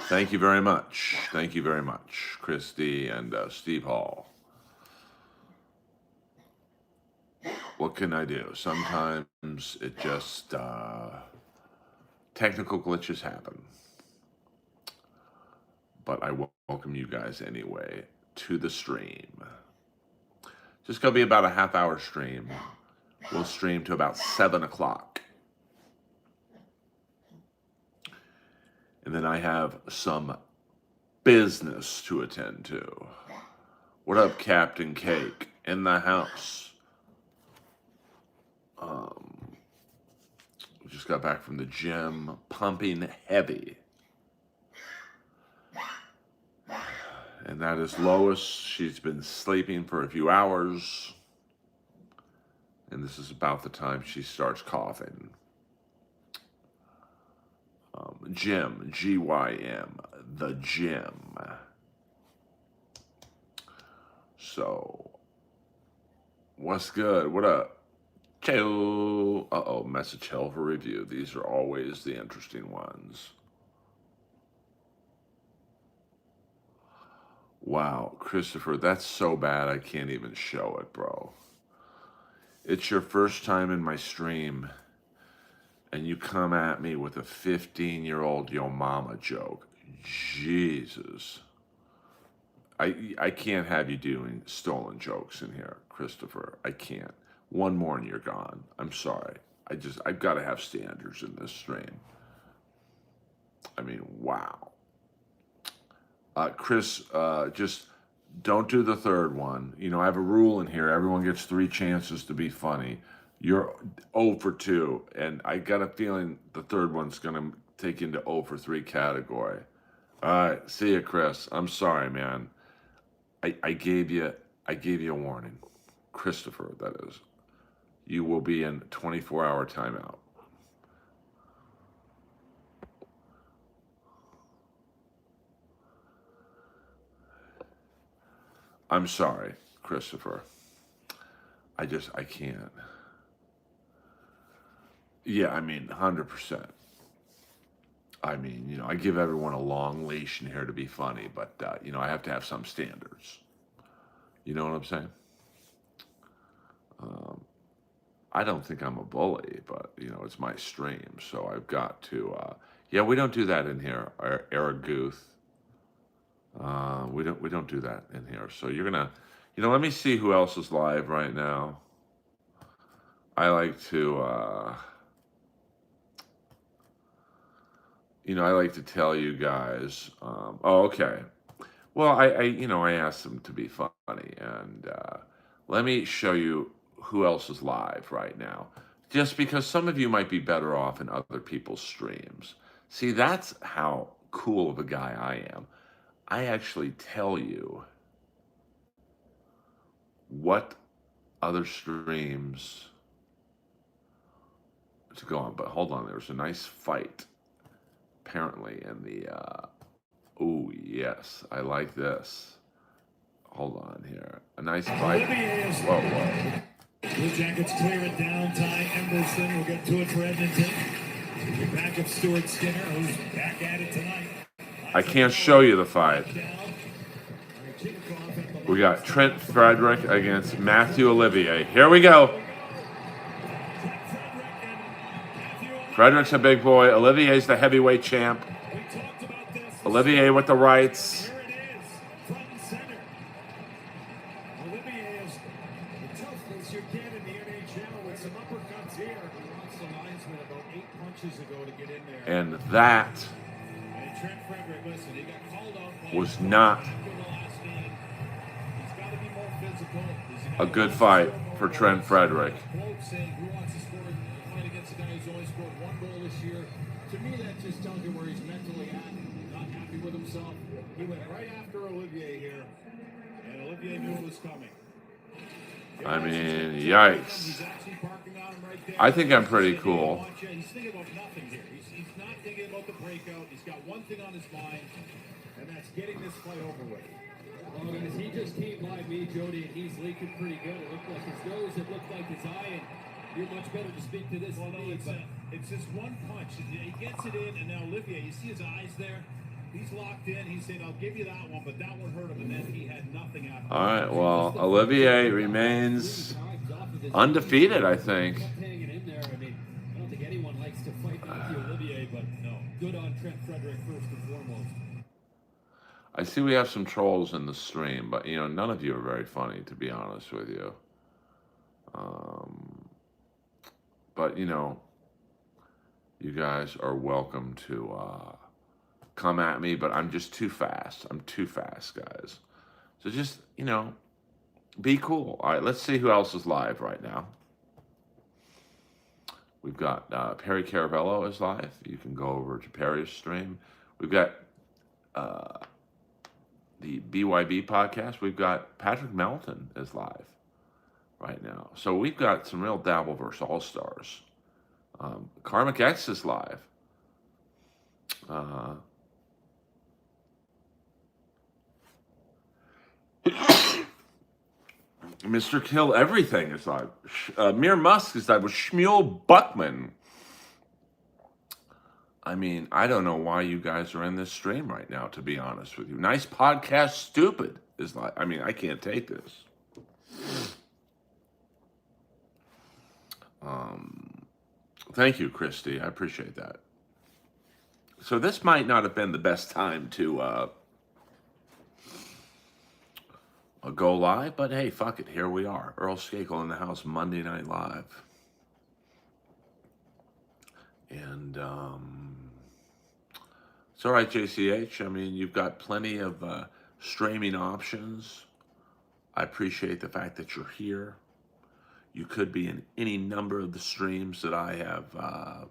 Thank you very much. Thank you very much, Christy and Steve Hall. What can I do? Sometimes it just technical glitches happen, but I welcome you guys anyway to the stream. Just gonna be about a half-hour stream. We'll stream to about 7 o'clock, and then I have some business to attend to. What up, Captain Cake in the house? Just got back from the gym, pumping heavy. And that is Lois. She's been sleeping for a few hours. And this is about the time she starts coughing. Gym, G-Y-M, the gym. So, what's good? What up? Chill. Uh-oh, message hell for review. These are always the interesting ones. Wow, Christopher, that's so bad I can't even show it, bro. It's your first time in my stream, and you come at me with a 15-year-old yo mama joke. Jesus. I can't have you doing stolen jokes in here, Christopher. I can't. One more and you're gone. I'm sorry. I've got to have standards in this stream. I mean, wow. Chris, just don't do the third one. You know, I have a rule in here. Everyone gets 3 chances to be funny. You're 0 for 2, and I got a feeling the third one's going to take into 0 for 3 category. All right, see you, Chris. I'm sorry, man. I gave you a warning. Christopher, that is. You will be in 24-hour timeout. I'm sorry, Christopher. I can't. Yeah, I mean, 100%. I mean, you know, I give everyone a long leash in here to be funny, but, you know, I have to have some standards. You know what I'm saying? I don't think I'm a bully, but, you know, it's my stream, so I've got to, yeah, we don't do that in here, Eric Guth. We don't do that in here. So you're gonna, you know, let me see who else is live right now. I like to, you know, I like to tell you guys. Oh, okay. Well, you know, I asked them to be funny, and let me show you who else is live right now. Just because some of you might be better off in other people's streams. See, that's how cool of a guy I am. I actually tell you what other streams to go on. But hold on, there was a nice fight apparently in the. Oh yes, I like this. Hold on here, a nice fight. Whoa, whoa. Blue Jackets clear it down. Ty Emberson will get to it for Edmonton. Your backup Stuart Skinner, who's back at it tonight. I can't show you the fight. We got Trent Frederick against Matthew Olivier. Here we go. Frederick's a big boy. Olivier's the heavyweight champ. Olivier with the rights. And that was not a good fight for Trent Frederick. To me, that just tells you where he's mentally at, not happy with himself. He went right after Olivier here, and Olivier knew it was coming. I mean, yikes. I think I'm pretty cool. He's thinking about nothing here. He's not thinking about the breakout. He's got one thing on his mind, and that's getting this fight over with. Well, guys, he just came by me, Jody, and he's leaking pretty good. It looked like his nose, it looked like his eye, and you're much better to speak to this than me. It's just one punch. He gets it in, and now Olivier, you see his eyes there? He's locked in. He said, I'll give you that one, but that one hurt him, and then he had nothing after. All right, well, Olivier remains undefeated, I think. Kept hanging in there. I mean, I don't think anyone likes to fight Matthew Olivier, but no. Good on Trent Frederick first and foremost. I see we have some trolls in the stream, but, none of you are very funny, to be honest with you. But, you guys are welcome to come at me, but I'm just too fast. I'm too fast, guys. So just, be cool. All right, let's see who else is live right now. We've got Perry Caravello is live. You can go over to Perry's stream. We've got the BYB podcast. We've got Patrick Melton is live right now. So we've got some real Dabbleverse all-stars. Karmic X is live. Mr. Kill Everything is live. Mir Musk is live with Shmuel Buckman. I mean, I don't know why you guys are in this stream right now, to be honest with you. Nice podcast, stupid is live. I mean, I can't take this. Thank you, Christy. I appreciate that. So this might not have been the best time to go live, but hey, fuck it. Here we are. Earl Skakel in the house, Monday Night Live. And it's all right, JCH. I mean, you've got plenty of streaming options. I appreciate the fact that you're here. You could be in any number of the streams that I have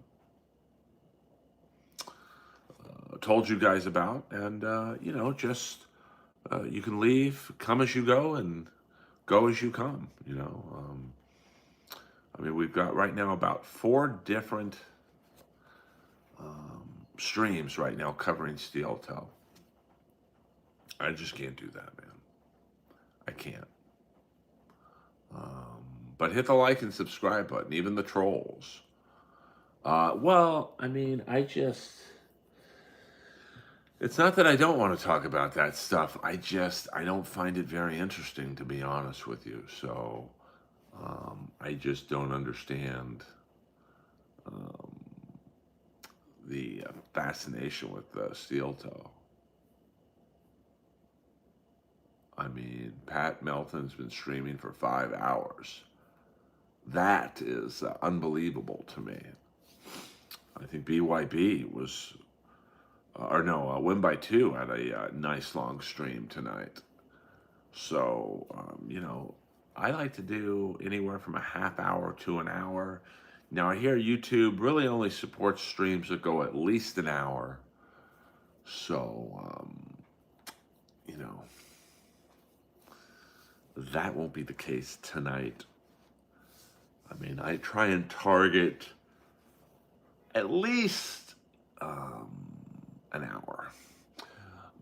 told you guys about. And, just you can leave, come as you go, and go as you come, I mean, we've got right now about 4 different streams right now covering Steel Toe. I just can't do that, man. I can't. But hit the like and subscribe button, even the trolls. Well, I mean, it's not that I don't want to talk about that stuff. I don't find it very interesting, to be honest with you. So, I just don't understand the fascination with Steel Toe. I mean, Pat Melton's been streaming for 5 hours. That is unbelievable to me. I think BYB was, Win by 2 had a nice long stream tonight. So, I like to do anywhere from a half hour to an hour. Now, I hear YouTube really only supports streams that go at least an hour. So, that won't be the case tonight. I mean, I try and target at least an hour.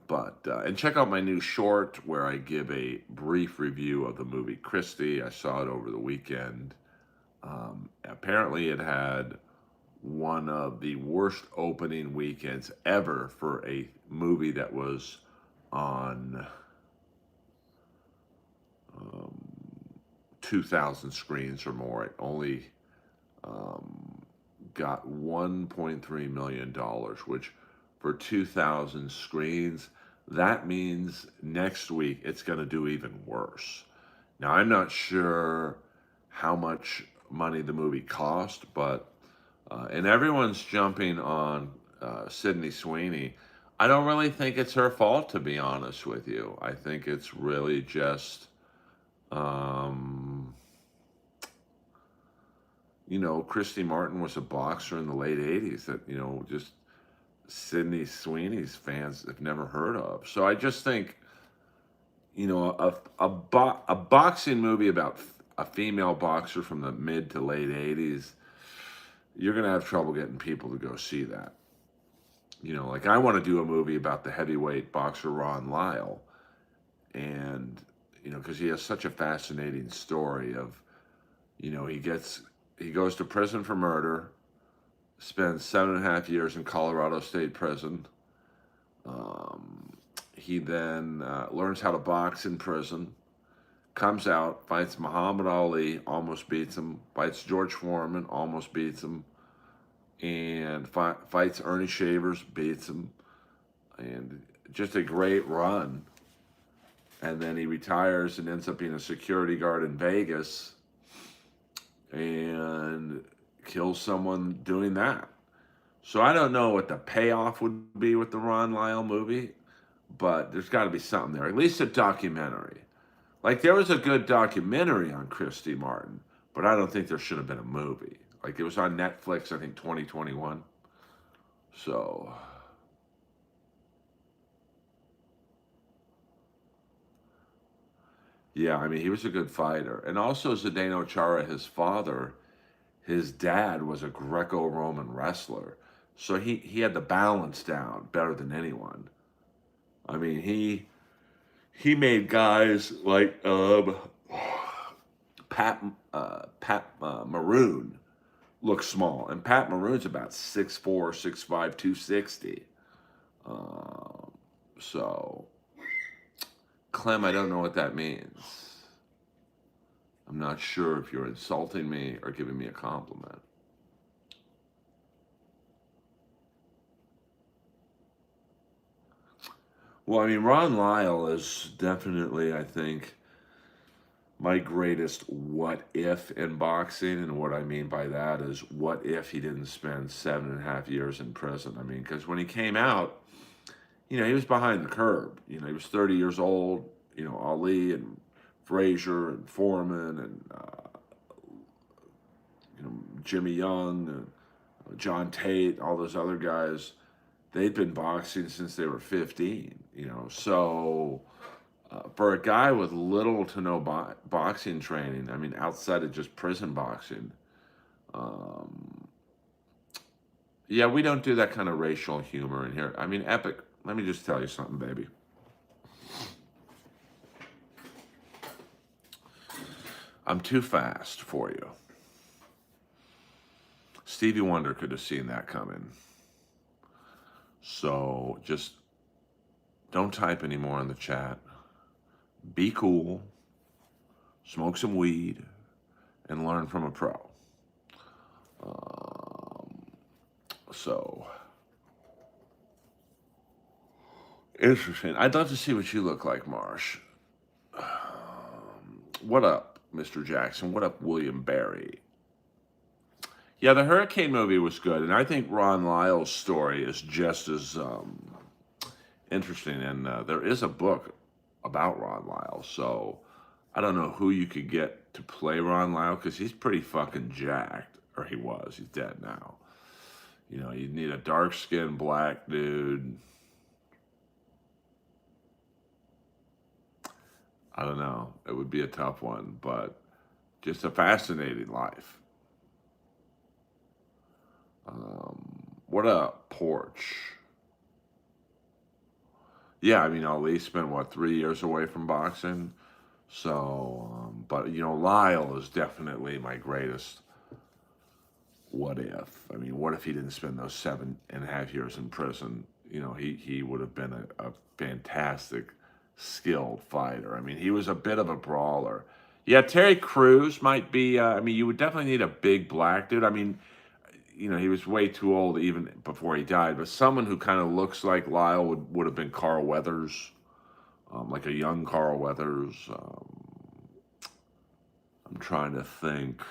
But, and check out my new short where I give a brief review of the movie Christie. I saw it over the weekend. Apparently it had one of the worst opening weekends ever for a movie that was on 2,000 screens or more. It only got $1.3 million, which for 2,000 screens, that means next week it's going to do even worse. Now, I'm not sure how much money the movie cost, but, and everyone's jumping on Sydney Sweeney. I don't really think it's her fault, to be honest with you. I think it's really just, Christy Martin was a boxer in the late 80s that, just Sydney Sweeney's fans have never heard of. So I just think, a boxing movie about a female boxer from the mid to late 80s, you're going to have trouble getting people to go see that. Like I want to do a movie about the heavyweight boxer Ron Lyle. And, because he has such a fascinating story of, he goes to prison for murder, spends 7.5 years in Colorado State Prison, He then learns how to box in prison, comes out, fights Muhammad Ali, almost beats him, fights George Foreman, almost beats him, and fights Ernie Shavers, beats him, and just a great run. And then he retires and ends up being a security guard in Vegas and kills someone doing that. So I don't know what the payoff would be with the Ron Lyle movie, but there's got to be something there. At least a documentary. Like there was a good documentary on Christy Martin, but I don't think there should have been a movie. Like it was on Netflix, I think 2021. So yeah, I mean he was a good fighter. And also Zdeno Chara, his father, his dad was a Greco-Roman wrestler. So he had the balance down better than anyone. I mean, he made guys like Pat Maroon look small, and Pat Maroon's about 6'4", 6'5", 260. Um, so Clem, I don't know what that means. I'm not sure if you're insulting me or giving me a compliment. Well, I mean, Ron Lyle is definitely, I think, my greatest what if in boxing. And what I mean by that is, what if he didn't spend 7.5 years in prison? I mean, because when he came out, he was behind the curb. He was 30 years old. Ali and Frazier and Foreman and Jimmy Young and John Tate, all those other guys, they'd been boxing since they were 15. So for a guy with little to no boxing training, I mean, outside of just prison boxing, um, yeah, we don't do that kind of racial humor in here. I mean, Epic, let me just tell you something, baby. I'm too fast for you. Stevie Wonder could have seen that coming. So just don't type anymore in the chat. Be cool, smoke some weed, and learn from a pro. So interesting. I'd love to see what you look like, Marsh. What up, Mr. Jackson? What up, William Barry? Yeah, the Hurricane movie was good, and I think Ron Lyle's story is just as interesting. And there is a book about Ron Lyle, so I don't know who you could get to play Ron Lyle because he's pretty fucking jacked, or he was. He's dead now. You'd need a dark-skinned black dude. I don't know. It would be a tough one, but just a fascinating life. What a porch. Yeah, I mean, Ali spent, 3 years away from boxing? So, but, Lyle is definitely my greatest what if. I mean, what if he didn't spend those 7.5 years in prison? He would have been a fantastic, skilled fighter. I mean, he was a bit of a brawler. Yeah, Terry Crews might be, I mean, you would definitely need a big black dude. I mean, he was way too old even before he died, but someone who kind of looks like Lyle would have been Carl Weathers, like a young Carl Weathers. I'm trying to think.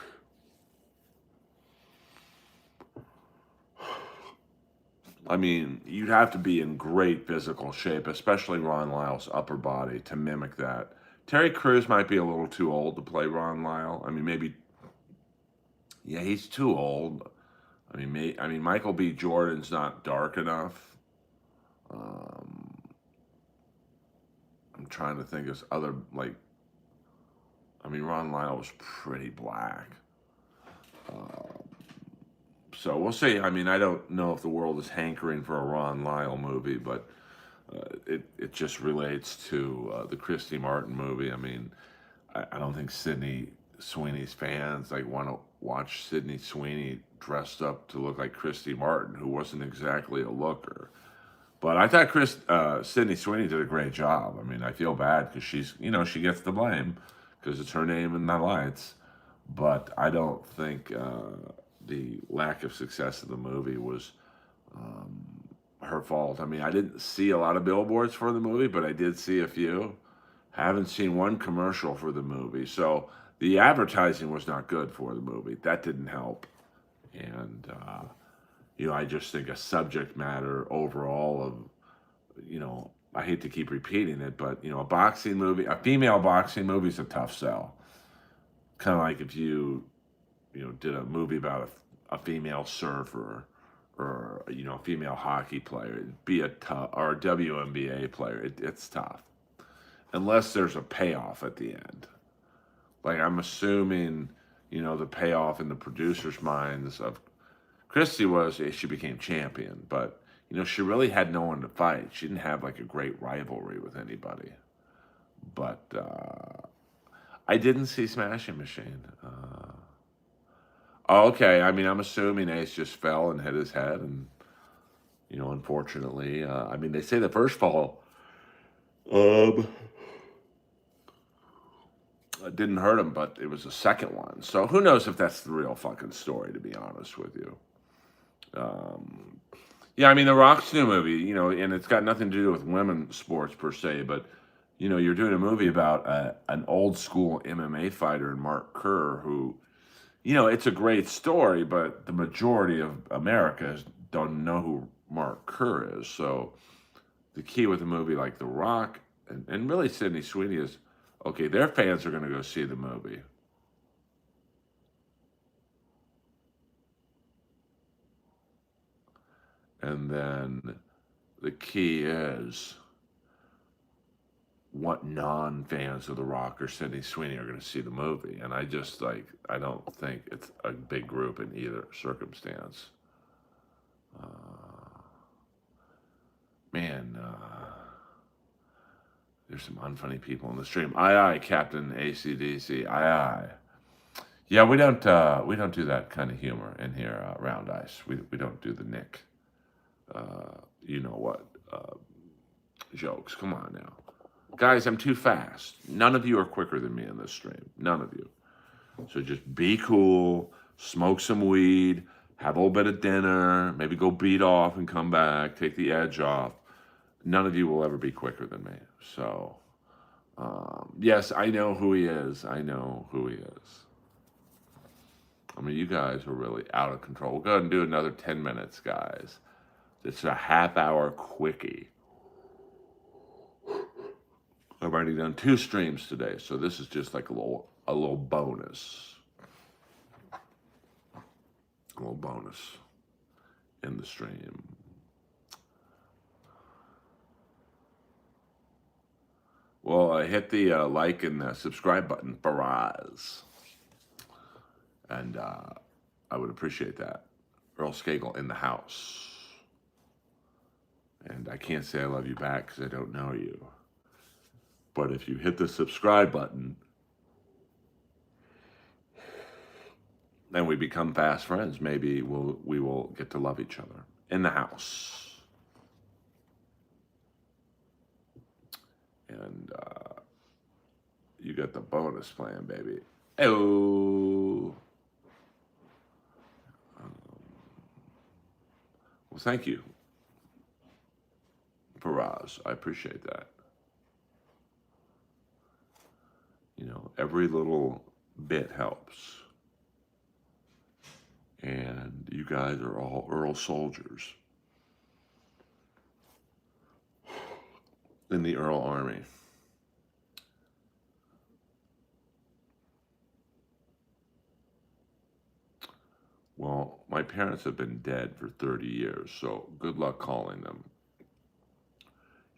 I mean, you'd have to be in great physical shape, especially Ron Lyle's upper body, to mimic that. Terry Crews might be a little too old to play Ron Lyle. I mean, maybe, yeah, he's too old. I mean, Michael B. Jordan's not dark enough. I'm trying to think of other, like, I mean, Ron Lyle was pretty black. So we'll see. I mean, I don't know if the world is hankering for a Ron Lyle movie, but it just relates to the Christy Martin movie. I mean, I don't think Sydney Sweeney's fans want to watch Sydney Sweeney dressed up to look like Christy Martin, who wasn't exactly a looker. But I thought Sydney Sweeney did a great job. I mean, I feel bad because she gets the blame because it's her name in the lights. But I don't think the lack of success of the movie was her fault. I mean, I didn't see a lot of billboards for the movie, but I did see a few. Haven't seen one commercial for the movie, so the advertising was not good for the movie. That didn't help, and I just think a subject matter overall of, I hate to keep repeating it, but a female boxing movie is a tough sell. Kind of like if you did a movie about a female surfer or a female hockey player, it'd be a tough, or a WNBA player. It's tough unless there's a payoff at the end. Like I'm assuming, the payoff in the producers' minds of Christy was she became champion, but she really had no one to fight. She didn't have like a great rivalry with anybody. But I didn't see Smashing Machine. Okay, I mean, I'm assuming Ace just fell and hit his head, and unfortunately, I mean, they say the first fall didn't hurt him, but it was the second one. So who knows if that's the real fucking story, to be honest with you. Yeah, I mean, The Rock's new movie, and it's got nothing to do with women's sports per se, but you're doing a movie about an old school MMA fighter, Mark Kerr, who. It's a great story, but the majority of America don't know who Mark Kerr is. So the key with a movie like The Rock and really Sydney Sweeney is, okay, their fans are going to go see the movie. And then the key is what non-fans of The Rock or Sydney Sweeney are going to see the movie. And I don't think it's a big group in either circumstance. Man, there's some unfunny people in the stream. Aye, aye, Captain ACDC. Aye, aye. Yeah, we don't do that kind of humor in here, Round Ice. We don't do the Nick, you know what, jokes. Come on now. Guys, I'm too fast. None of you are quicker than me in this stream. None of you. So just be cool, smoke some weed, have a little bit of dinner, maybe go beat off and come back, take the edge off. None of you will ever be quicker than me. So, yes, I know who he is. I know who he is. I mean, you guys are really out of control. We'll go ahead and do another 10 minutes, guys. It's a half-hour quickie. I've already done 2 streams today, so this is just like a little bonus. A little bonus in the stream. Well, hit the like and the subscribe button for us. And I would appreciate that. Earl Skakel in the house. And I can't say I love you back because I don't know you. But if you hit the subscribe button, then we become fast friends. Maybe we will get to love each other in the house. And you get the bonus plan, baby. Oh. Well, thank you, Faraz. I appreciate that. Every little bit helps. And you guys are all Earl soldiers in the Earl Army. Well, my parents have been dead for 30 years, so good luck calling them.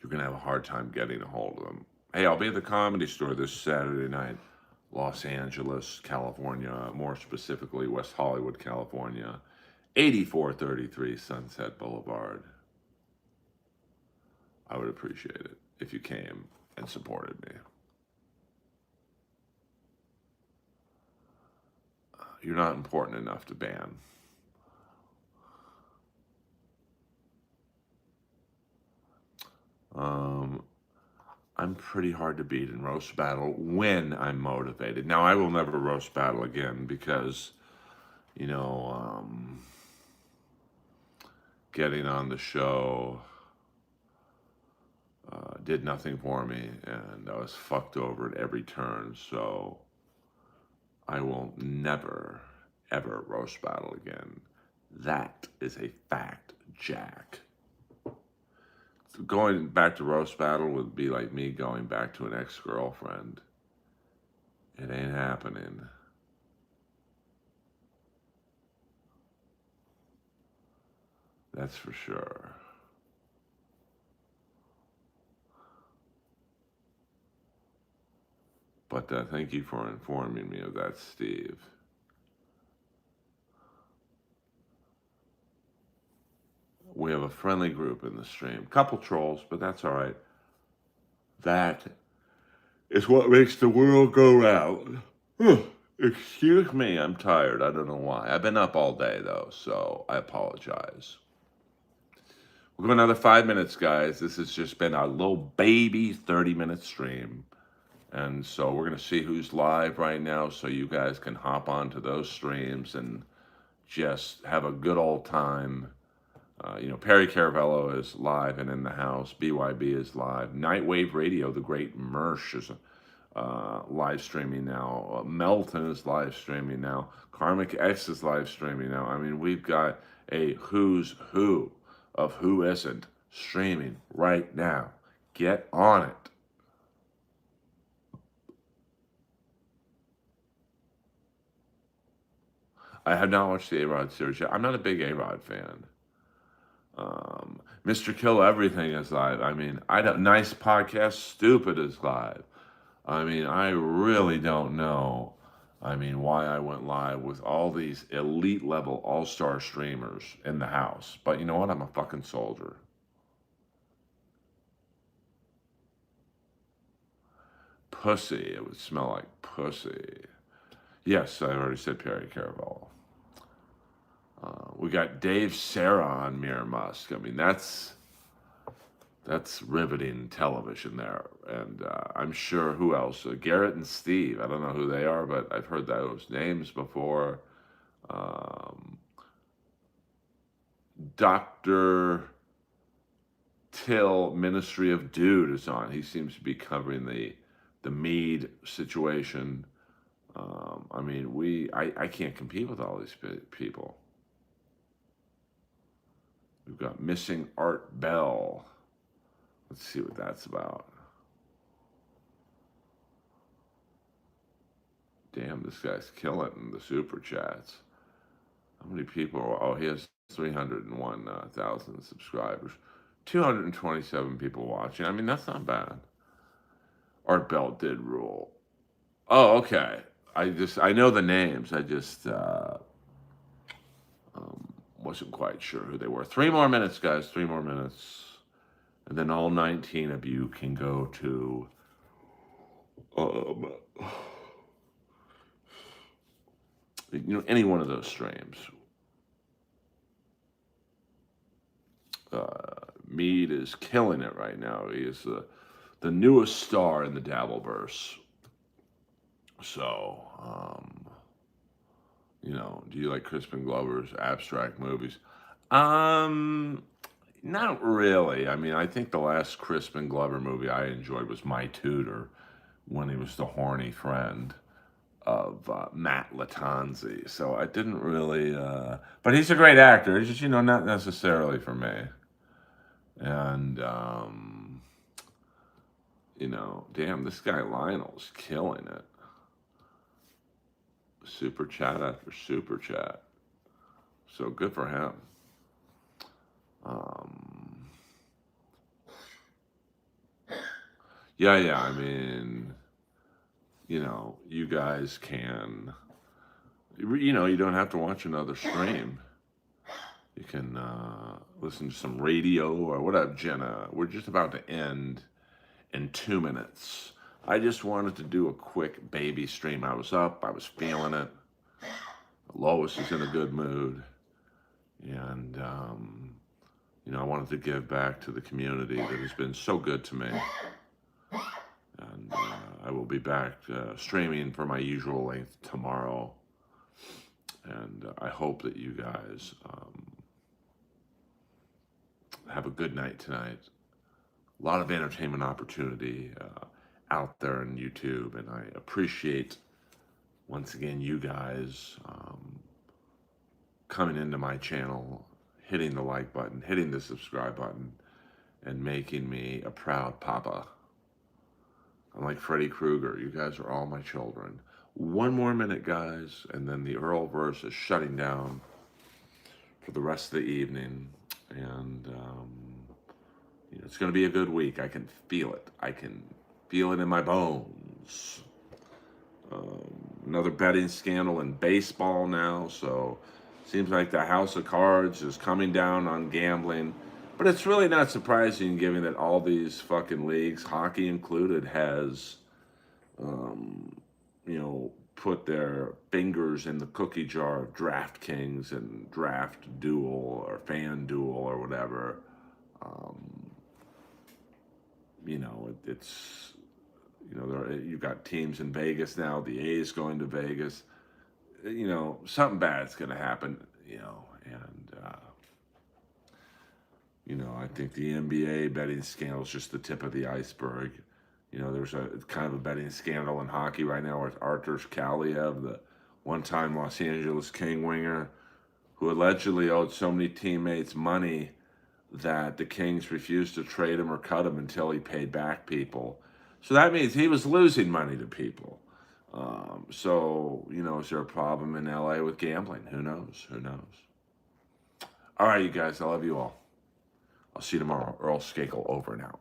You're going to have a hard time getting a hold of them. Hey, I'll be at the Comedy Store this Saturday night, Los Angeles, California, more specifically West Hollywood, California, 8433 Sunset Boulevard. I would appreciate it if you came and supported me. You're not important enough to ban. Um, I'm pretty hard to beat in roast battle when I'm motivated. Now, I will never roast battle again because, you know, getting on the show did nothing for me, and I was fucked over at every turn. So I will never, ever roast battle again. That is a fact, Jack. Going back to roast battle would be like me going back to an ex-girlfriend. It ain't happening. That's for sure. But thank you for informing me of that, Steve. We have a friendly group in the stream. Couple trolls, but that's all right. That is what makes the world go round. Excuse me, I'm tired. I don't know why. I've been up all day, though, so I apologize. We'll go another 5 minutes, guys. This has just been our little baby 30-minute stream. And so we're going to see who's live right now so you guys can hop onto those streams and just have a good old time. Perry Caravello is live and in the house. BYB is live. Nightwave Radio, the great Mersh, is live streaming now. Melton is live streaming now. Karmic X is live streaming now. I mean, we've got a who's who of who isn't streaming right now. Get on it. I have not watched the A-Rod series yet. I'm not a big A-Rod fan. Mr. Kill Everything is live. I mean, Nice Podcast Stupid is live. I mean, I really don't know. I mean, why I went live with all these elite level all-star streamers in the house. But you know what? I'm a fucking soldier. Pussy. It would smell like pussy. Yes, I already said Perry Caravello. We got Dave Serra on Mirror Musk. I mean, that's riveting television there. And I'm sure who else? Garrett and Steve. I don't know who they are, but I've heard those names before. Dr. Till, Ministry of Dude, is on. He seems to be covering the Mead situation. I mean, I can't compete with all these people. We've got Missing Art Bell. Let's see what that's about. Damn, this guy's killing in the super chats. How many people? Oh, he has 301,000 subscribers. 227 people watching. I mean, that's not bad. Art Bell did rule. Oh, okay. I know the names. I just wasn't quite sure who they were. 3 more minutes, guys. 3 more minutes. And then all 19 of you can go to any one of those streams. Mead is killing it right now. He is the newest star in the Dabbleverse. So, do you like Crispin Glover's abstract movies? Not really. I mean, I think the last Crispin Glover movie I enjoyed was My Tutor, when he was the horny friend of Matt Latanzi. So I didn't really, but he's a great actor. It's just, not necessarily for me. And, damn, this guy Lionel's killing it. Super chat after super chat. So good for him. Yeah, I mean, you guys can, you don't have to watch another stream. You can listen to some radio or whatever, Jenna. We're just about to end in 2 minutes. I just wanted to do a quick baby stream. I was up, I was feeling it. Lois is in a good mood. And, You know, I wanted to give back to the community that has been so good to me. And I will be back streaming for my usual length tomorrow. And I hope that you guys have a good night tonight. A lot of entertainment opportunity out there on YouTube. And I appreciate, once again, you guys coming into my channel, hitting the like button, hitting the subscribe button, and making me a proud papa. I'm like Freddy Krueger. You guys are all my children. One more minute, guys, and then the Earlverse is shutting down for the rest of the evening. And you know, it's going to be a good week. I can feel it. I can feel it in my bones. Another betting scandal in baseball now, so seems like the house of cards is coming down on gambling. But it's really not surprising, given that all these fucking leagues, hockey included, has, you know, put their fingers in the cookie jar of DraftKings and Draft Duel or Fan Duel or whatever. You know, it's, you know, you've got teams in Vegas now. The A's going to Vegas. You know, something bad's going to happen, you know, and, you know, I think the NBA betting scandal is just the tip of the iceberg. You know, there's a kind of a betting scandal in hockey right now with Earl Skakel, the one-time Los Angeles King winger, who allegedly owed so many teammates money that the Kings refused to trade him or cut him until he paid back people. So that means he was losing money to people. So, you know, is there a problem in LA with gambling? Who knows? Who knows? All right, you guys, I love you all. I'll see you tomorrow. Earl Skakel, over and out.